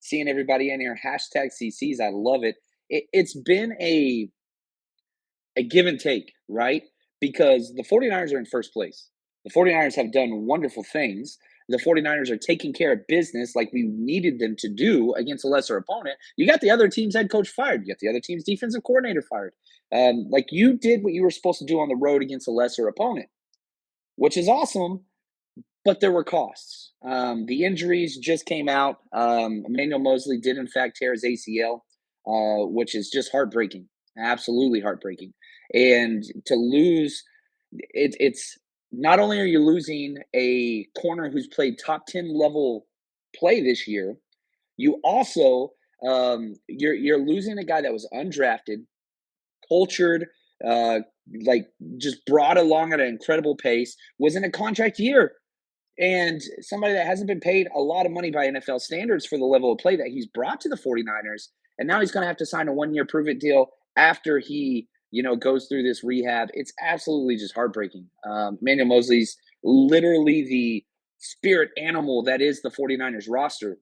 seeing everybody in here. Hashtag CCs. I love it. It's been a give and take, right? Because the 49ers are in first place. The 49ers have done wonderful things. The 49ers are taking care of business like we needed them to do against a lesser opponent. You got the other team's head coach fired. You got the other team's defensive coordinator fired. Like you did what you were supposed to do on the road against a lesser opponent, which is awesome, but there were costs. The injuries just came out. Emmanuel Mosley did, in fact, tear his ACL, which is just heartbreaking, absolutely heartbreaking. And to lose, it's not only are you losing a corner who's played top 10 level play this year, you also you're losing a guy that was undrafted, cultured, uh, like just brought along at an incredible pace, was in a contract year and somebody that hasn't been paid a lot of money by NFL standards for the level of play that he's brought to the 49ers. And now he's going to have to sign a 1 year prove it deal after he, goes through this rehab. It's absolutely just heartbreaking. Manuel Mosley's literally the spirit animal that is the 49ers roster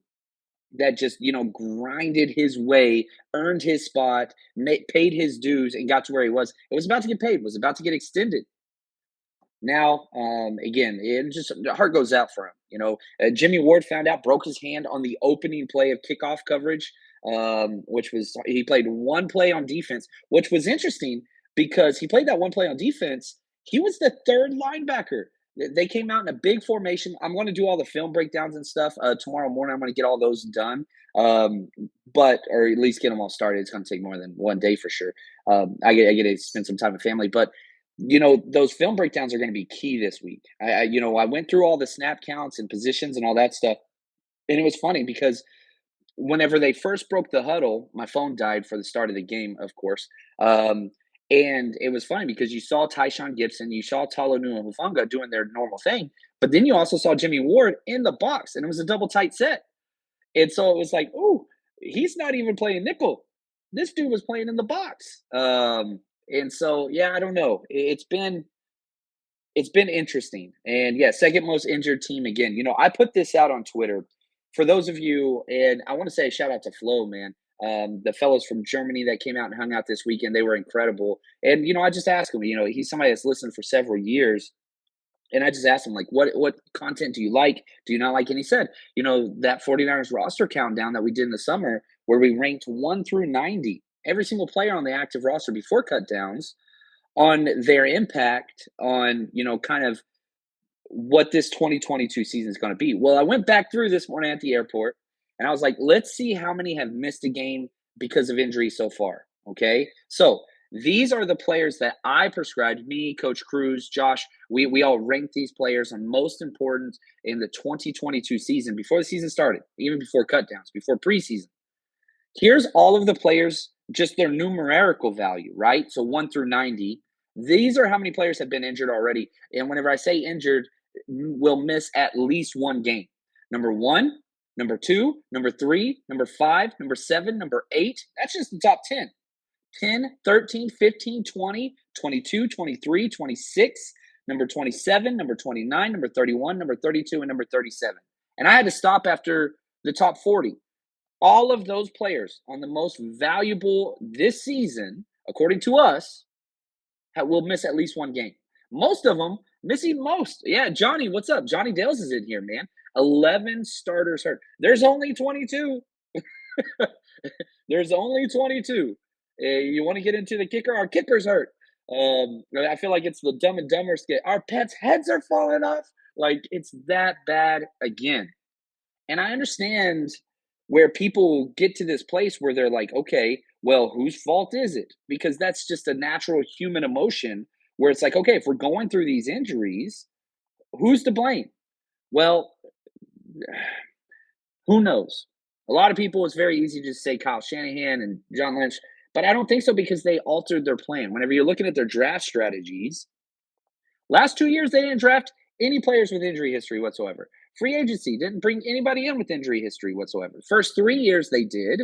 that just, grinded his way, earned his spot, paid his dues, and got to where he was. It was about to get paid, was about to get extended. Now, again, it just the heart goes out for him. Jimmy Ward found out, broke his hand on the opening play of kickoff coverage, which was he played one play on defense, which was interesting because he played that one play on defense. He was the third linebacker. They came out in a big formation. I'm going to do all the film breakdowns and stuff tomorrow morning. I'm going to get all those done, but or at least get them all started. It's going to take more than 1 day for sure. I get to spend some time with family, but those film breakdowns are going to be key this week. I went through all the snap counts and positions and all that stuff, and it was funny because whenever they first broke the huddle, my phone died for the start of the game, of course. And it was funny because you saw Tyshawn Gibson, you saw Talonu and Hufanga doing their normal thing, but then you also saw Jimmy Ward in the box, and it was a double tight set. And so it was like, oh, he's not even playing nickel. This dude was playing in the box. And so, yeah, I don't know. It's been interesting. And yeah, second most injured team again. I put this out on Twitter for those of you, and I want to say a shout out to Flo, man. The fellows from Germany that came out and hung out this weekend, they were incredible. And I just asked him, he's somebody that's listened for several years. And I just asked him, like, what content do you like? Do you not like? And he said, that 49ers roster countdown that we did in the summer, where we ranked 1 through 90, every single player on the active roster before cut downs on their impact on, kind of what this 2022 season is going to be. Well, I went back through this morning at the airport and I was like, let's see how many have missed a game because of injury so far. Okay. So these are the players that I prescribed, me, Coach Cruz, Josh. We all ranked these players on most important in the 2022 season before the season started, even before cutdowns, before preseason. Here's all of the players, just their numerical value, right? So 1 through 90. These are how many players have been injured already. And whenever I say injured, will miss at least one game. Number one, number two, number three, number five, number seven, number eight. That's just the top 10. 10, 13, 15, 20, 22, 23, 26, number 27, number 29, number 31, number 32, and number 37. And I had to stop after the top 40. All of those players on the most valuable this season, according to us, will miss at least one game. Most of them missing most. Yeah, Johnny, what's up? Johnny Dales is in here, man. 11 starters hurt. There's only 22. There's only 22. You want to get into the kicker? Our kicker's hurt. I feel like it's the Dumb and Dumber skit. Our pets' heads are falling off. Like, it's that bad again. And I understand where people get to this place where they're like, okay, well, whose fault is it? Because that's just a natural human emotion where it's like, okay, if we're going through these injuries, who's to blame? Well, who knows? A lot of people, it's very easy to just say Kyle Shanahan and John Lynch, but I don't think so because they altered their plan. Whenever you're looking at their draft strategies, last 2 years, they didn't draft any players with injury history whatsoever. Free agency didn't bring anybody in with injury history whatsoever. First 3 years they did,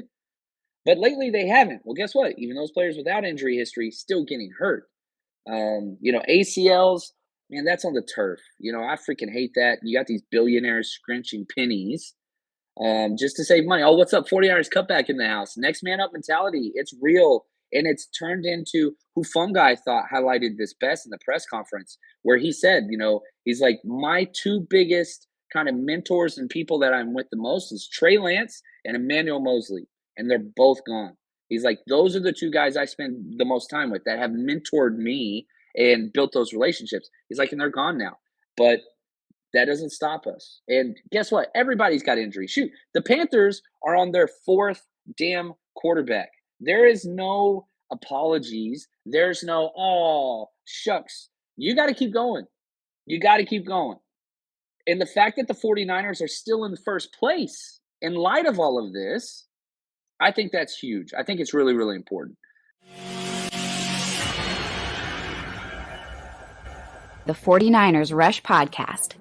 but lately they haven't. Well, guess what? Even those players without injury history still getting hurt. ACLs, man, that's on the turf. I freaking hate that. You got these billionaires scrunching pennies just to save money. Oh, what's up? 49ers cutback in the house. Next man up mentality. It's real. And it's turned into who Fungi thought highlighted this best in the press conference, where he said, he's like, my two biggest kind of mentors and people that I'm with the most is Trey Lance and Emmanuel Mosley. And they're both gone. He's like, those are the two guys I spend the most time with that have mentored me and built those relationships. He's like, and they're gone now. But that doesn't stop us. And guess what? Everybody's got injuries. Shoot, the Panthers are on their fourth damn quarterback. There is no apologies. There's no, oh, shucks. You got to keep going. You got to keep going. And the fact that the 49ers are still in the first place in light of all of this, I think that's huge. I think it's really, really important. The 49ers Rush Podcast.